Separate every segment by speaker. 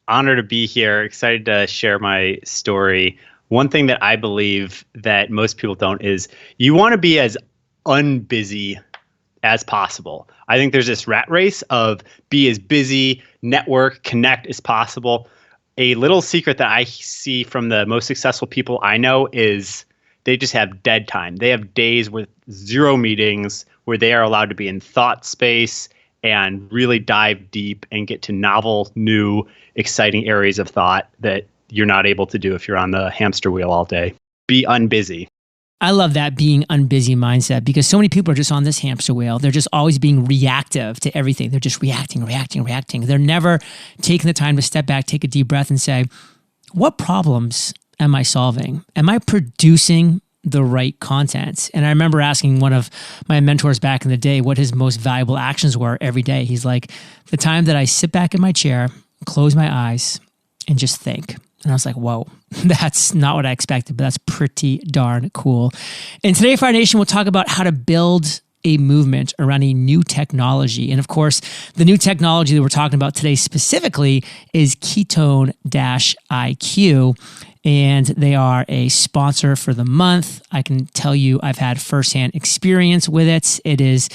Speaker 1: Honor to be here. Excited to share my story. One thing that I believe that most people don't is you want to be as unbusy as possible. I think there's this rat race of be as busy, network, connect as possible. A little secret that I see from the most successful people I know is they just have dead time. They have days with 0 meetings where they are allowed to be in thought space and really dive deep and get to novel, new, exciting areas of thought that you're not able to do if you're on the hamster wheel all day. Be unbusy.
Speaker 2: I love that being unbusy mindset because so many people are just on this hamster wheel. They're just always being reactive to everything. They're just reacting. They're never taking the time to step back, take a deep breath and say, what problems am I solving? Am I producing the right content? And I remember asking one of my mentors back in the day what his most valuable actions were every day. He's like, the time that I sit back in my chair, close my eyes, and just think. And I was like, whoa, that's not what I expected, but that's pretty darn cool. And today, Fire Nation, we'll talk about how to build a movement around a new technology. And of course, the new technology that we're talking about today specifically is Ketone Iq. And they are a sponsor for the month. I can tell you I've had firsthand experience with it. It is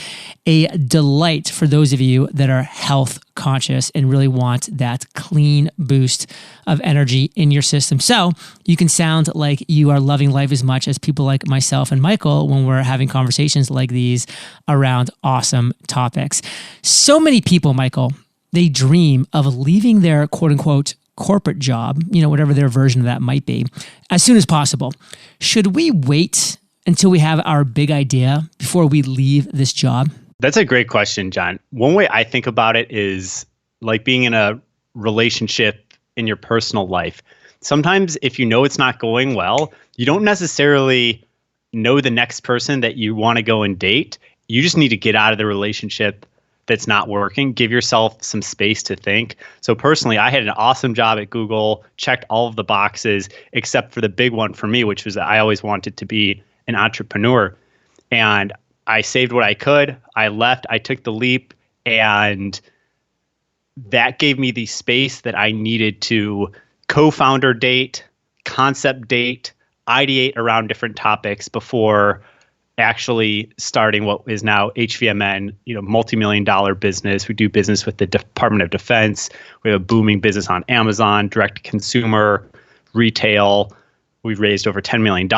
Speaker 2: a delight for those of you that are health conscious and really want that clean boost of energy in your system. So you can sound like you are loving life as much as people like myself and Michael when we're having conversations like these around awesome topics. So many people, Michael, they dream of leaving their quote unquote corporate job, whatever their version of that might be, as soon as possible. Should we wait until we have our big idea before we leave this job?
Speaker 1: That's a great question, John. One way I think about it is like being in a relationship in your personal life. Sometimes if you know it's not going well, you don't necessarily know the next person that you want to go and date. You just need to get out of the relationship that's not working. Give yourself some space to think. So personally, I had an awesome job at Google, checked all of the boxes, except for the big one for me, which was that I always wanted to be an entrepreneur. And I saved what I could. I left. I took the leap. And that gave me the space that I needed to co-founder date, concept date, ideate around different topics before actually starting what is now HVMN, multi-million-dollar business. We do business with the Department of Defense. We have a booming business on Amazon, direct-to-consumer, retail. We've raised over $10 million.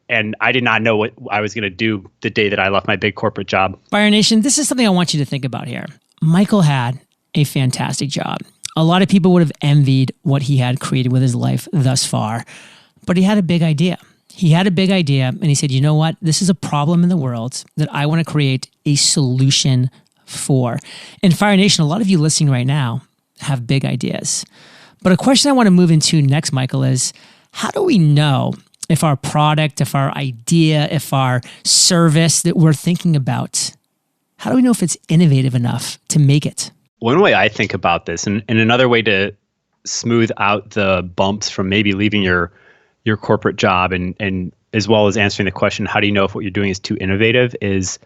Speaker 1: And I did not know what I was going to do the day that I left my big corporate job.
Speaker 2: Fire Nation, this is something I want you to think about here. Michael had a fantastic job. A lot of people would have envied what he had created with his life thus far, but he had a big idea. He had a big idea and he said, you know what? This is a problem in the world that I want to create a solution for. And Fire Nation, a lot of you listening right now have big ideas. But a question I want to move into next, Michael, is how do we know if our product, if our idea, if our service that we're thinking about, how do we know if it's innovative enough to make it?
Speaker 1: One way I think about this, and another way to smooth out the bumps from maybe leaving your corporate job and as well as answering the question, how do you know if what you're doing is too innovative, is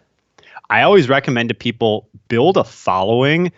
Speaker 1: I always recommend to people build a following,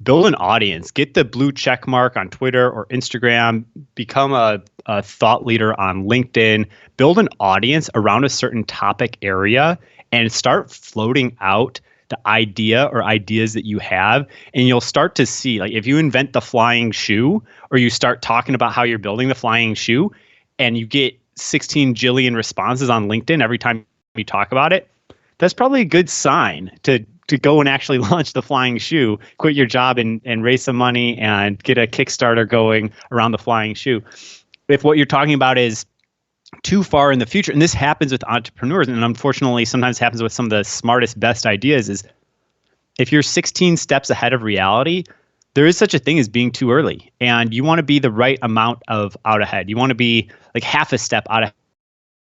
Speaker 1: build an audience, get the blue check mark on Twitter or Instagram, become a thought leader on LinkedIn, build an audience around a certain topic area and start floating out the idea or ideas that you have. And you'll start to see, like if you invent the flying shoe or you start talking about how you're building the flying shoe, and you get 16 jillion responses on LinkedIn every time you talk about it, that's probably a good sign to go and actually launch the flying shoe, quit your job and raise some money and get a Kickstarter going around the flying shoe. If what you're talking about is too far in the future, and this happens with entrepreneurs, and unfortunately sometimes happens with some of the smartest, best ideas, is if you're 16 steps ahead of reality, there is such a thing as being too early, and you want to be the right amount of out ahead. You want to be like half a step out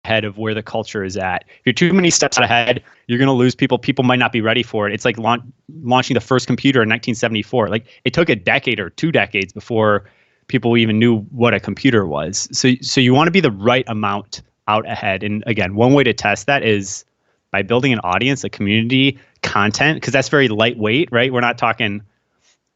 Speaker 1: ahead of where the culture is at. If you're too many steps out ahead, you're going to lose people. People might not be ready for it. It's like launching the first computer in 1974. Like it took a decade or 2 decades before people even knew what a computer was. So you want to be the right amount out ahead. And again, one way to test that is by building an audience, a community, content, because that's very lightweight, right? We're not talking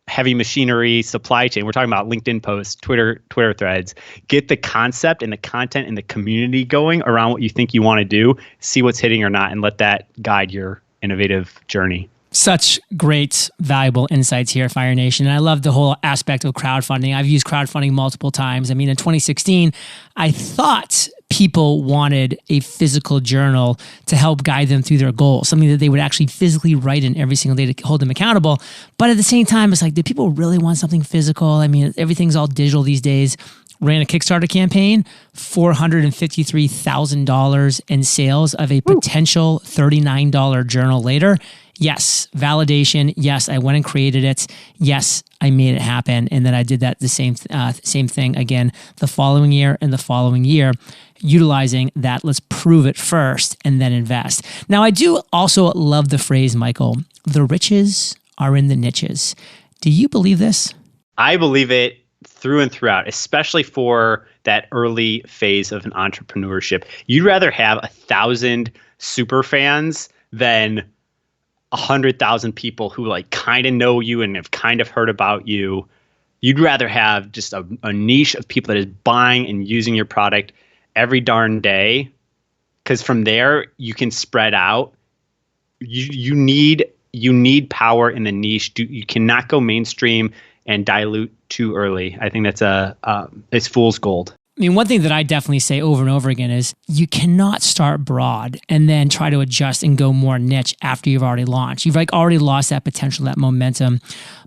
Speaker 1: heavy machinery, supply chain. We're talking about LinkedIn posts, Twitter threads. Get the concept and the content and the community going around what you think you want to do, see what's hitting or not, and let that guide your innovative journey.
Speaker 2: Such great, valuable insights here, Fire Nation. And I love the whole aspect of crowdfunding. I've used crowdfunding multiple times. I mean, in 2016, I thought people wanted a physical journal to help guide them through their goals, something that they would actually physically write in every single day to hold them accountable. But at the same time, it's like, do people really want something physical? I mean, everything's all digital these days. Ran a Kickstarter campaign, $453,000 in sales of a potential $39 journal later. Yes, validation. Yes, I went and created it. Yes, I made it happen. And then I did that the same thing again the following year and the following year, utilizing that let's prove it first and then invest. Now, I do also love the phrase, Michael, the riches are in the niches. Do you believe this?
Speaker 1: I believe it through and throughout, especially for that early phase of an entrepreneurship. You'd rather have 1,000 super fans than 100,000 people who like kind of know you and have kind of heard about you. You'd rather have just a niche of people that is buying and using your product every darn day, because from there you can spread out. You need power in the niche. You cannot go mainstream and dilute too early. I think that's it's fool's gold.
Speaker 2: I mean, one thing that I definitely say over and over again is you cannot start broad and then try to adjust and go more niche after you've already launched. You've like already lost that potential, that momentum.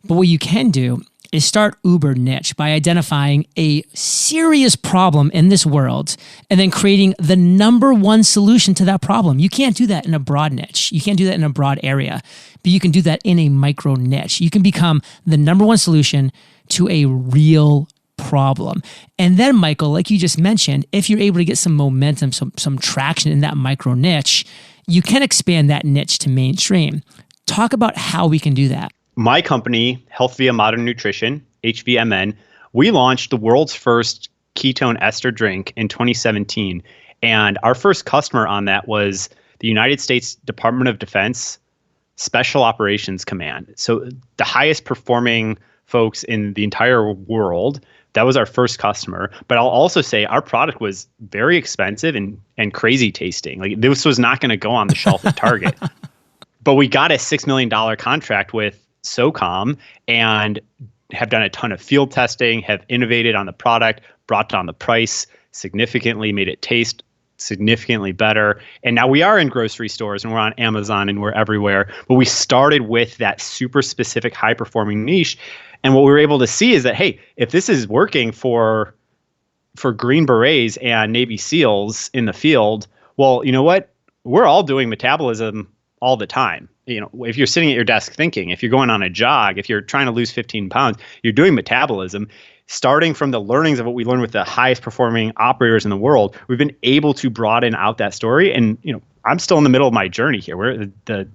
Speaker 2: But what you can do is start uber niche by identifying a serious problem in this world and then creating the number one solution to that problem. You can't do that in a broad niche. You can't do that in a broad area, but you can do that in a micro niche. You can become the number one solution to a real problem. And then, Michael, like you just mentioned, if you're able to get some momentum, some traction in that micro niche, you can expand that niche to mainstream. Talk about how we can do that.
Speaker 1: My company, Health Via Modern Nutrition, HVMN, we launched the world's first ketone ester drink in 2017. And our first customer on that was the United States Department of Defense Special Operations Command. So the highest performing folks in the entire world. That was our first customer. But I'll also say our product was very expensive and crazy tasting. Like this was not going to go on the shelf at Target. But we got a $6 million contract with SOCOM and have done a ton of field testing, have innovated on the product, brought down the price significantly, made it taste significantly better. And now we are in grocery stores and we're on Amazon and we're everywhere. But we started with that super specific high performing niche. And what we were able to see is that, hey, if this is working for Green Berets and Navy SEALs in the field, well, you know what? We're all doing metabolism all the time. You know, if you're sitting at your desk thinking, if you're going on a jog, if you're trying to lose 15 pounds, you're doing metabolism. Starting from the learnings of what we learned with the highest performing operators in the world, we've been able to broaden out that story. And, you know, I'm still in the middle of my journey here. Where the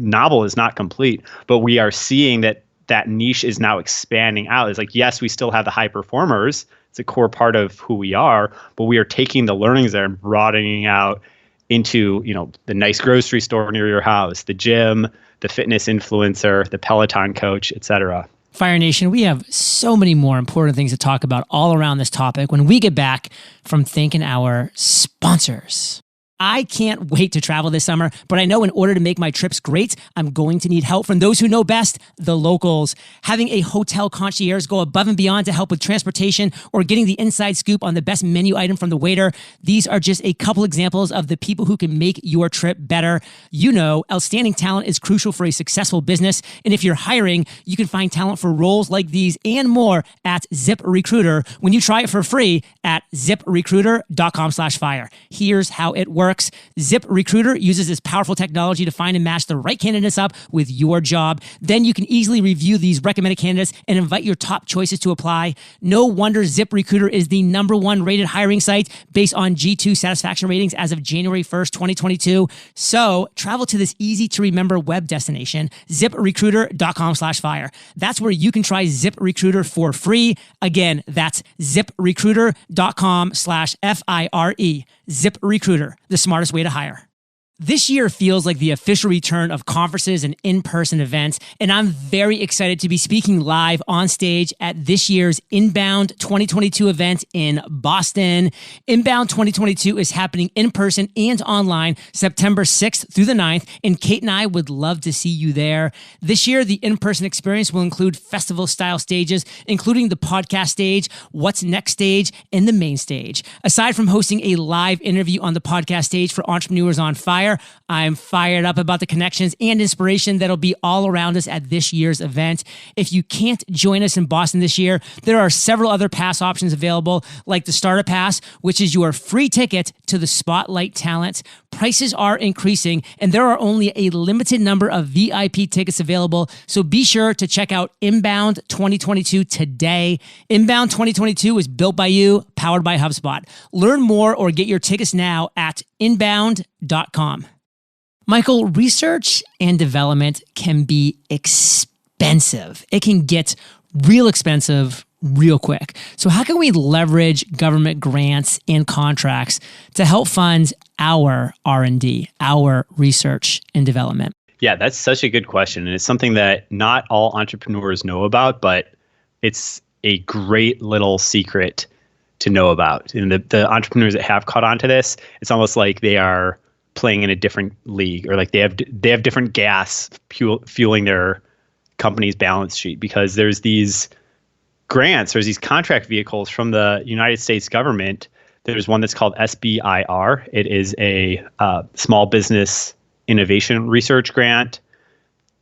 Speaker 1: novel is not complete, but we are seeing that niche is now expanding out. It's like, yes, we still have the high performers. It's a core part of who we are, but we are taking the learnings there and broadening out into, you know, the nice grocery store near your house, the gym, the fitness influencer, the Peloton coach, etc.
Speaker 2: Fire Nation, we have so many more important things to talk about all around this topic when we get back from thanking our sponsors. I can't wait to travel this summer, but I know in order to make my trips great, I'm going to need help from those who know best, the locals. Having a hotel concierge go above and beyond to help with transportation or getting the inside scoop on the best menu item from the waiter. These are just a couple examples of the people who can make your trip better. You know, outstanding talent is crucial for a successful business. And if you're hiring, you can find talent for roles like these and more at ZipRecruiter when you try it for free at ziprecruiter.com/fire. Here's how it works. ZipRecruiter uses this powerful technology to find and match the right candidates up with your job. Then you can easily review these recommended candidates and invite your top choices to apply. No wonder ZipRecruiter is the #1 rated hiring site based on G2 satisfaction ratings as of January 1st, 2022. So travel to this easy to remember web destination, ziprecruiter.com/fire. That's where you can try ZipRecruiter for free. Again, that's ziprecruiter.com/FIRE. ZipRecruiter, the smartest way to hire. This year feels like the official return of conferences and in-person events, and I'm very excited to be speaking live on stage at this year's Inbound 2022 event in Boston. Inbound 2022 is happening in person and online September 6th through the 9th, and Kate and I would love to see you there. This year, the in-person experience will include festival-style stages, including the podcast stage, What's Next stage, and the main stage. Aside from hosting a live interview on the podcast stage for Entrepreneurs on Fire, I'm fired up about the connections and inspiration that'll be all around us at this year's event. If you can't join us in Boston this year, there are several other pass options available, like the Starter Pass, which is your free ticket to the Spotlight Talent. Prices are increasing, and there are only a limited number of VIP tickets available, so be sure to check out Inbound 2022 today. Inbound 2022 is built by you, powered by HubSpot. Learn more or get your tickets now at inbound.com. Michael, research and development can be expensive. It can get real expensive real quick. So how can we leverage government grants and contracts to help fund our R&D, our research and development?
Speaker 1: Yeah, that's such a good question. And it's something that not all entrepreneurs know about, but it's a great little secret to know about. And the entrepreneurs that have caught on to this, it's almost like they are playing in a different league, or like they have different gas fueling their company's balance sheet, because there's these grants, there's these contract vehicles from the United States government. There's one that's called SBIR. It is a small business innovation research grant.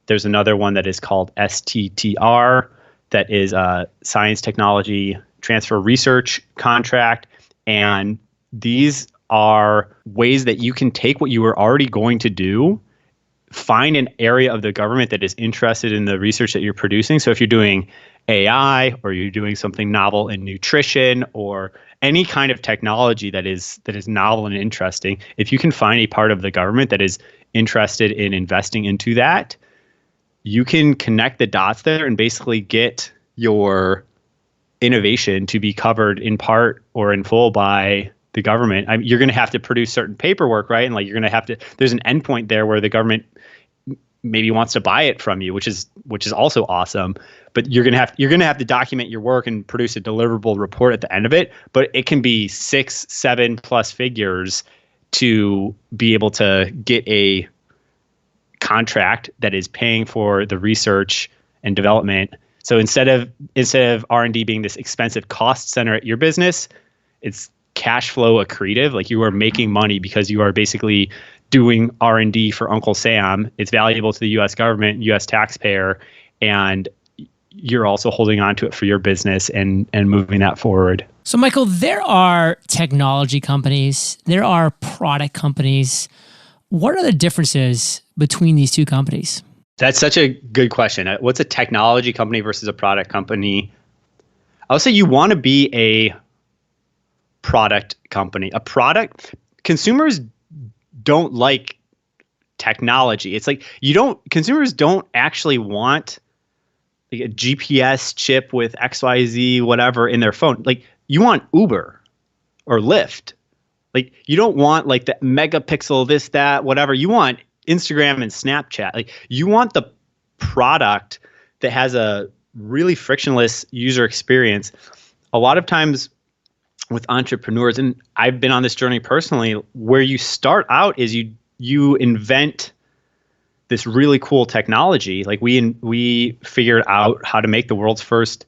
Speaker 1: There's another one that is called STTR, that is a science technology transfer research contract. And these are ways that you can take what you were already going to do, find an area of the government that is interested in the research that you're producing. So if you're doing AI, or you're doing something novel in nutrition, or any kind of technology that is novel and interesting, if you can find a part of the government that is interested in investing into that, you can connect the dots there and basically get your innovation to be covered in part or in full by the government. I mean, you're going to have to produce certain paperwork, right? And like you're going to have to, there's an endpoint there where the government maybe wants to buy it from you, which is also awesome. But you're going to have to document your work and produce a deliverable report at the end of it. But it can be 6, 7+ figures to be able to get a contract that is paying for the research and development. So instead of R&D being this expensive cost center at your business, it's cash flow accretive. Like you are making money because you are basically doing R&D for Uncle Sam. It's valuable to the U.S. government, U.S. taxpayer, and you're also holding on to it for your business and moving that forward.
Speaker 2: So Michael, there are technology companies, there are product companies. What are the differences between these two companies?
Speaker 1: That's such a good question. What's a technology company versus a product company? I would say you want to be a product company. A product, consumers don't like technology. It's like consumers don't actually want like a GPS chip with XYZ whatever in their phone. Like you want Uber or Lyft. Like you don't want like the megapixel this, that, whatever. You want Instagram and Snapchat. Like you want the product that has a really frictionless user experience. A lot of times with entrepreneurs, and I've been on this journey personally, where you start out is you invent this really cool technology. Like we figured out how to make the world's first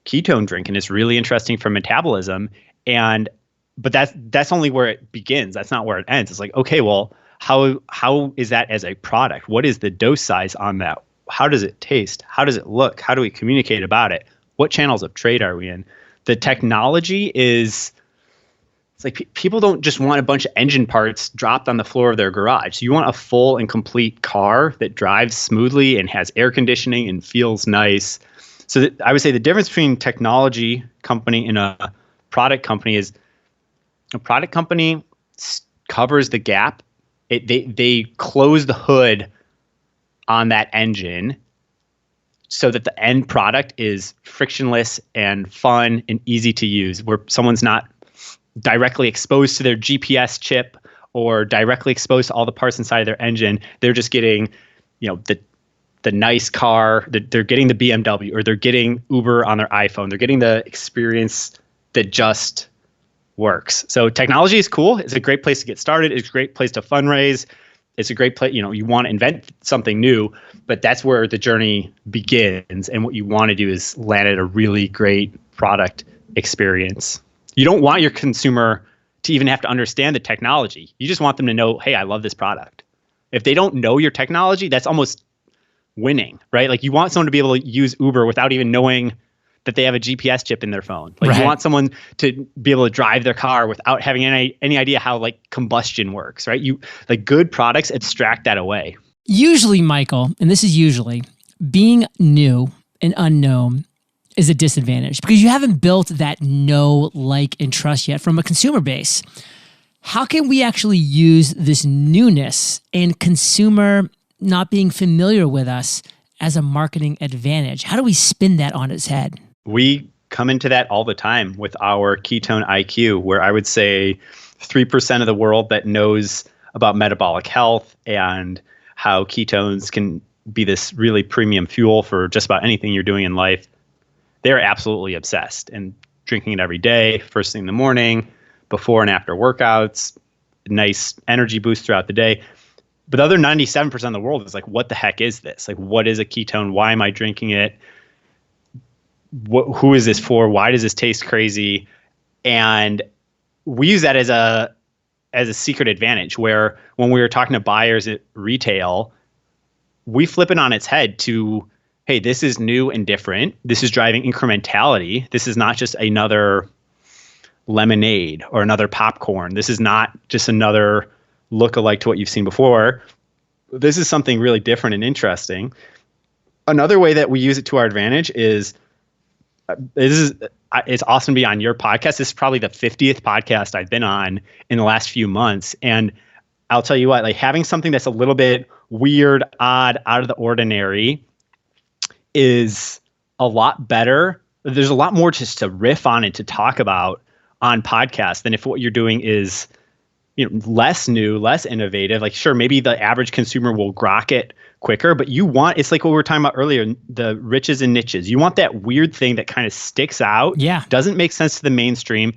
Speaker 1: ketone drink, and it's really interesting for metabolism. But that's only where it begins. That's not where it ends. It's like, okay, well, how is that as a product? What is the dose size on that? How does it taste? How does it look? How do we communicate about it? What channels of trade are we in? The technology is, it's like people don't just want a bunch of engine parts dropped on the floor of their garage. So you want a full and complete car that drives smoothly and has air conditioning and feels nice. So I would say the difference between technology company and a product company is a product company covers the gap. They close the hood on that engine so that the end product is frictionless and fun and easy to use, where someone's not directly exposed to their GPS chip or directly exposed to all the parts inside of their engine. They're just getting, the nice car. They're getting the BMW, or they're getting Uber on their iPhone. They're getting the experience that just works. So technology is cool. It's a great place to get started. It's a great place to fundraise. It's a great place, you want to invent something new, but that's where the journey begins. And what you want to do is land at a really great product experience. You don't want your consumer to even have to understand the technology. You just want them to know, hey, I love this product. If they don't know your technology, that's almost winning, right? Like, you want someone to be able to use Uber without even knowing that they have a GPS chip in their phone. Like, you want someone to be able to drive their car without having any idea how like combustion works, right? Good products abstract that away.
Speaker 2: Usually, Michael, and this is usually, being new and unknown is a disadvantage because you haven't built that know, like, and trust yet from a consumer base. How can we actually use this newness and consumer not being familiar with us as a marketing advantage? How do we spin that on its head?
Speaker 1: We come into that all the time with our Ketone IQ, where I would say 3% of the world that knows about metabolic health and how ketones can be this really premium fuel for just about anything you're doing in life. They're absolutely obsessed and drinking it every day, first thing in the morning, before and after workouts, nice energy boost throughout the day. But the other 97% of the world is like, what the heck is this? Like, what is a ketone? Why am I drinking it? Who is this for? Why does this taste crazy? And we use that as a secret advantage, where when we were talking to buyers at retail, we flip it on its head to, hey, this is new and different. This is driving incrementality. This is not just another lemonade or another popcorn. This is not just another look-alike to what you've seen before. This is something really different and interesting. Another way that we use it to our advantage is, it's awesome to be on your podcast. This is probably the 50th podcast I've been on in the last few months. And I'll tell you what, like, having something that's a little bit weird, odd, out of the ordinary is a lot better. There's a lot more just to riff on and to talk about on podcasts than if what you're doing is, less new, less innovative. Like, sure, maybe the average consumer will grok it quicker, but it's like what we were talking about earlier, the riches and niches. You want that weird thing that kind of sticks out, doesn't make sense to the mainstream,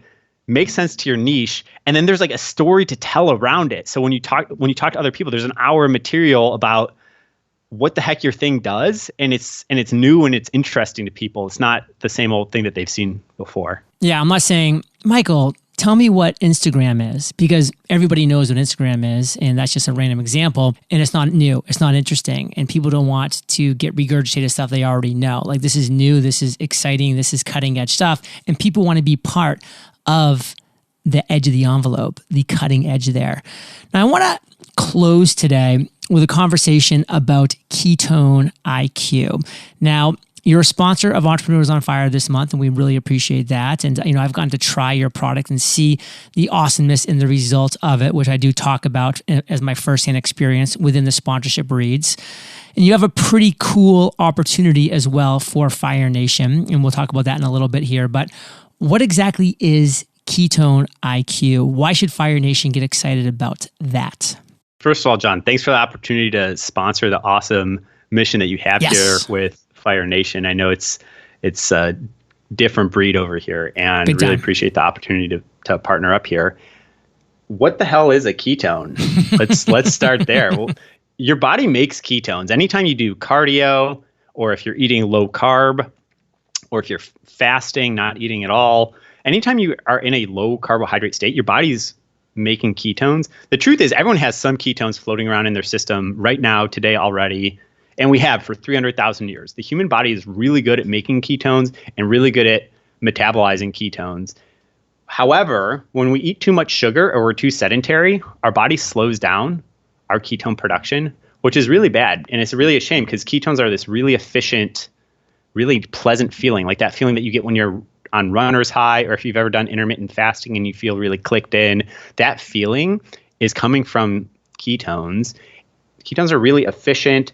Speaker 1: makes sense to your niche, and then there's like a story to tell around it. So when you talk to other people, there's an hour of material about what the heck your thing does, and it's new and it's interesting to people. It's not the same old thing that they've seen before. Yeah,
Speaker 2: I'm not saying, Michael, tell me what Instagram is, because everybody knows what Instagram is, and that's just a random example, and it's not new, it's not interesting, and people don't want to get regurgitated stuff they already know. Like, this is new, this is exciting, this is cutting edge stuff, and people want to be part of the edge of the envelope, the cutting edge there. Now, I want to close today with a conversation about Ketone IQ. Now, you're a sponsor of Entrepreneurs on Fire this month, and we really appreciate that. And, I've gotten to try your product and see the awesomeness in the results of it, which I do talk about as my firsthand experience within the sponsorship reads. And you have a pretty cool opportunity as well for Fire Nation, and we'll talk about that in a little bit here. But what exactly is Ketone IQ? Why should Fire Nation get excited about that?
Speaker 1: First of all, John, thanks for the opportunity to sponsor the awesome mission that you have here with Fire Nation. I know it's a different breed over here, and really appreciate the opportunity to partner up here. What the hell is a ketone? Let's start there. Well, your body makes ketones. Anytime you do cardio, or if you're eating low carb, or if you're fasting, not eating at all, anytime you are in a low carbohydrate state, your body's making ketones. The truth is, everyone has some ketones floating around in their system right now, today already. And we have for 300,000 years. The human body is really good at making ketones and really good at metabolizing ketones. However, when we eat too much sugar or we're too sedentary, our body slows down our ketone production, which is really bad. And it's really a shame, because ketones are this really efficient, really pleasant feeling, like that feeling that you get when you're on runner's high, or if you've ever done intermittent fasting and you feel really clicked in. That feeling is coming from ketones. Ketones are really efficient.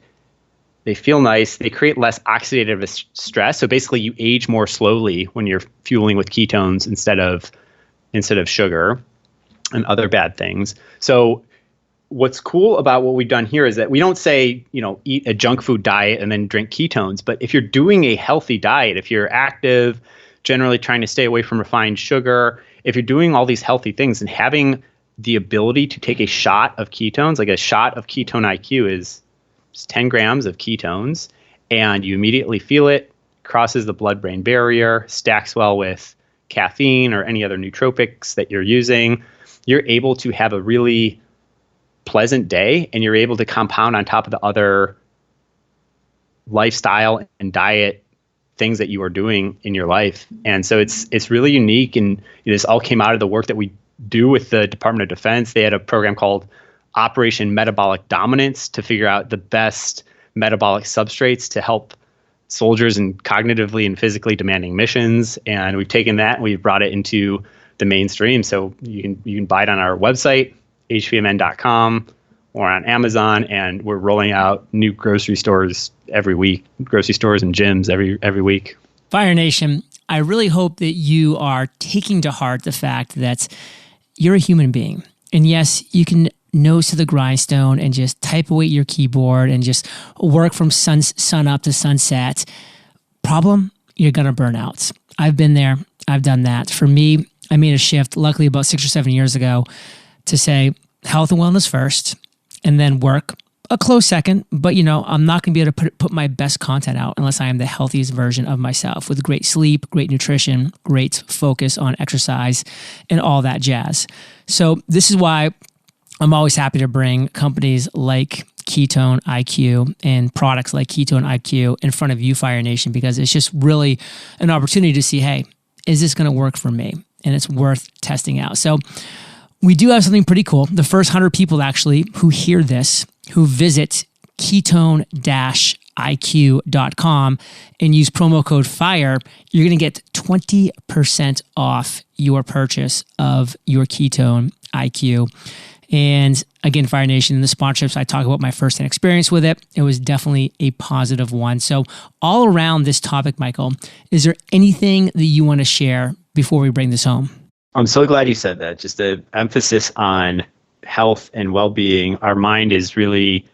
Speaker 1: They feel nice. They create less oxidative stress. So basically, you age more slowly when you're fueling with ketones instead of sugar. and other bad things. So what's cool about what we've done here is that we don't say, eat a junk food diet and then drink ketones. But if you're doing a healthy diet, if you're active, generally trying to stay away from refined sugar, if you're doing all these healthy things and having the ability to take a shot of ketones, like a shot of Ketone Iq is 10 grams of ketones, and you immediately feel it, crosses the blood-brain barrier, stacks well with caffeine or any other nootropics that you're using, you're able to have a really pleasant day, and you're able to compound on top of the other lifestyle and diet things that you are doing in your life. And so it's really unique, and this all came out of the work that we do with the Department of Defense. They had a program called Operation Metabolic Dominance to figure out the best metabolic substrates to help soldiers in cognitively and physically demanding missions. And we've taken that and we've brought it into the mainstream. So you can buy it on our website, hvmn.com, or on Amazon, and we're rolling out new grocery stores every week, grocery stores and gyms every week.
Speaker 2: Fire Nation, I really hope that you are taking to heart the fact that you're a human being. And yes, you can nose to the grindstone and just type away at your keyboard and just work from sun up to sunset. Problem, you're going to burn out. I've been there. I've done that. For me, I made a shift, luckily about 6 or 7 years ago, to say health and wellness first, and then work a close second. But, I'm not going to be able to put my best content out unless I am the healthiest version of myself, with great sleep, great nutrition, great focus on exercise, and all that jazz. So this is why I'm always happy to bring companies like Ketone Iq and products like Ketone Iq in front of you, Fire Nation, because it's just really an opportunity to see, hey, is this going to work for me? And it's worth testing out. So we do have something pretty cool. The first 100 people actually who hear this, who visit ketone-iq.com and use promo code FIRE, you're going to get 20% off your purchase of your Ketone Iq. And again, Fire Nation, in the sponsorships, I talk about my firsthand experience with it. It was definitely a positive one. So all around this topic, Michael, is there anything that you want to share before we bring this home?
Speaker 1: I'm so glad you said that. Just the emphasis on health and well-being. Our mind is really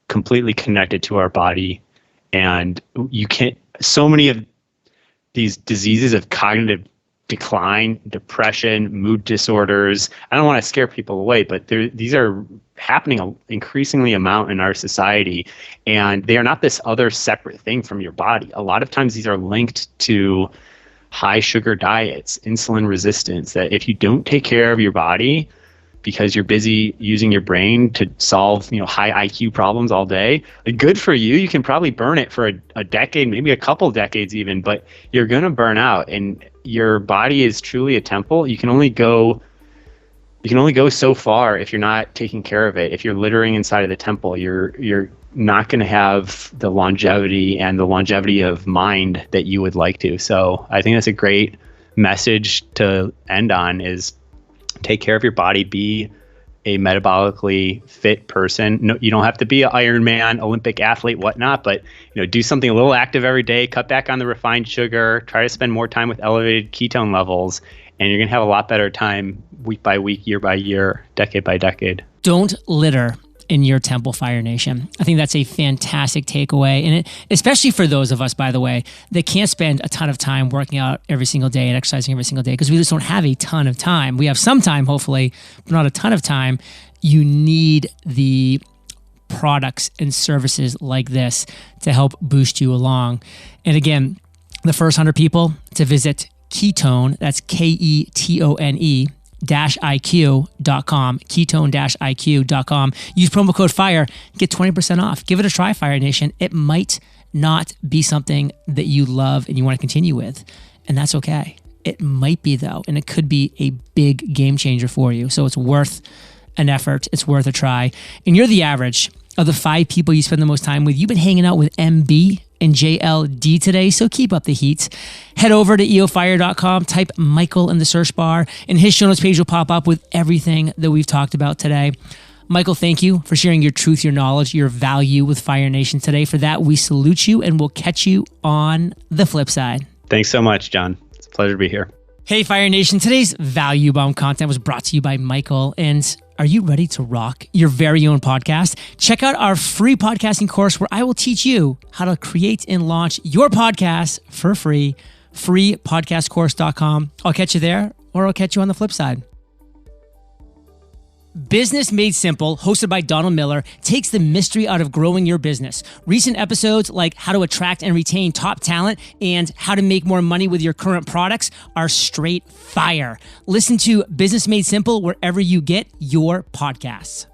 Speaker 1: completely connected to our body. And so many of these diseases of cognitive decline, depression, mood disorders. I don't want to scare people away, but these are happening increasingly amount in our society, and they are not this other separate thing from your body. A lot of times these are linked to high sugar diets, insulin resistance, that if you don't take care of your body because you're busy using your brain to solve, high IQ problems all day, good for you. You can probably burn it for a decade, maybe a couple decades even, but you're going to burn out. And your body is truly a temple. You can only go so far if you're not taking care of it. If you're littering inside of the temple, you're not going to have the longevity of mind that you would like to. So I think that's a great message to end on, is take care of your body, be a metabolically fit person. No, you don't have to be an Ironman, Olympic athlete, whatnot, but do something a little active every day, cut back on the refined sugar, try to spend more time with elevated ketone levels, and you're going to have a lot better time week by week, year by year, decade by decade. Don't litter in your temple, Fire Nation. I think that's a fantastic takeaway. And especially for those of us, by the way, that can't spend a ton of time working out every single day and exercising every single day, because we just don't have a ton of time. We have some time, hopefully, but not a ton of time. You need the products and services like this to help boost you along. And again, the first 100 people to visit Ketone, that's Ketone -iq.com, ketone-iq.com. Use promo code FIRE, get 20% off. Give it a try, Fire Nation. It might not be something that you love and you want to continue with, and that's okay. It might be, though, and it could be a big game changer for you. So it's worth an effort. It's worth a try. And you're the average of the 5 people you spend the most time with. You've been hanging out with MB and JLD today, so keep up the heat. Head over to eofire.com, type Michael in the search bar, and his show notes page will pop up with everything that we've talked about today. Michael, thank you for sharing your truth, your knowledge, your value with Fire Nation today. For that, we salute you, and we'll catch you on the flip side. Thanks so much, John. It's a pleasure to be here.
Speaker 2: Hey, Fire Nation. Today's Value Bomb content was brought to you by Michael. And are you ready to rock your very own podcast? Check out our free podcasting course where I will teach you how to create and launch your podcast for free. freepodcastcourse.com. I'll catch you there, or I'll catch you on the flip side. Business Made Simple, hosted by Donald Miller, takes the mystery out of growing your business. Recent episodes like how to attract and retain top talent and how to make more money with your current products are straight fire. Listen to Business Made Simple wherever you get your podcasts.